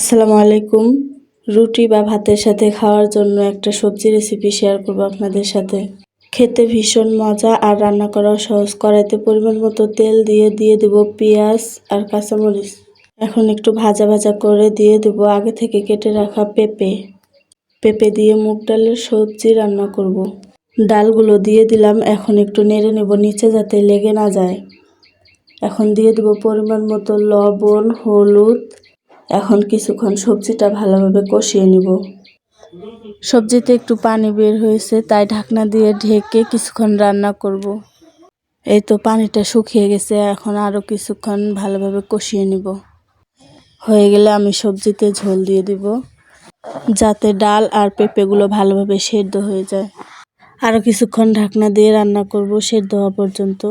আসসালামু আলাইকুম। রুটি বা ভাতের সাথে খাওয়ার জন্য একটা সবজি রেসিপি শেয়ার করব আপনাদের সাথে। খেতে ভীষণ মজা আর রান্না করাও সহজ। কড়াইতে পরিমাণ মতো তেল দিয়ে দেব পেঁয়াজ আর কাঁচামরিচ। এখন একটু ভাজা ভাজা করে দিয়ে দেব আগে থেকে কেটে রাখা পেঁপে দিয়ে মুগ ডালের সবজি রান্না করব। ডালগুলো দিয়ে দিলাম, এখন একটু নেড়ে নেব নিচে যাতে লেগে না যায়। এখন দিয়ে দেব পরিমাণ মতো লবণ, হলুদ। এখন কিছুক্ষণ সবজিটা ভালোভাবে কষিয়ে নিব। সবজিতে একটু পানি বের হয়েছে, তাই ঢাকনা দিয়ে ঢেকে কিছুক্ষণ রান্না করব। এই তো পানিটা শুকিয়ে গেছে, এখন আরও কিছুক্ষণ ভালোভাবে কষিয়ে নিব। হয়ে গেলে আমি সবজিতে ঝোল দিয়ে দিব, যাতে ডাল আর পেঁপেগুলো ভালোভাবে সেদ্ধ হয়ে যায়। আরও কিছুক্ষণ ঢাকনা দিয়ে রান্না করব সেদ্ধ হওয়া পর্যন্ত।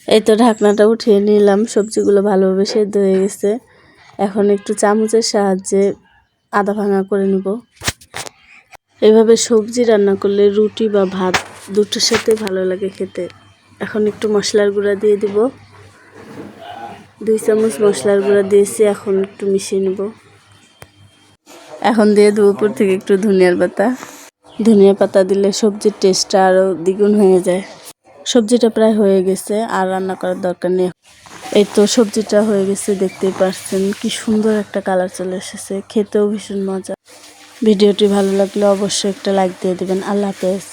এই তো ঢাকনাটা উঠিয়ে নিলাম, সবজিগুলো ভালোভাবে সেদ্ধ হয়ে গেছে। এখন একটু চামচের সাহায্যে আধা ভাঙা করে নিব। এভাবে সবজি রান্না করলে রুটি বা ভাত দুটোর সাথে ভালো লাগে খেতে। এখন একটু মশলার গুঁড়া দিয়ে দিব, 2 চামচ মশলার গুঁড়া দিয়েছি। এখন একটু মিশিয়ে নিব। এখন দিয়ে দেবো উপর থেকে একটু ধনিয়া পাতা দিলে সবজির টেস্টটা আরও দ্বিগুণ হয়ে যায়। সবজিটা প্রায় হয়ে গেছে, আর রান্না করার দরকার নেই। এই তো সবজিটা হয়ে গেছে, দেখতেই পাচ্ছেন কি সুন্দর একটা কালার চলে এসেছে, খেতেও ভীষণ মজা। ভিডিওটি ভালো লাগলে অবশ্যই একটা লাইক দিয়ে দেবেন। আল্লাহ হাফেজ।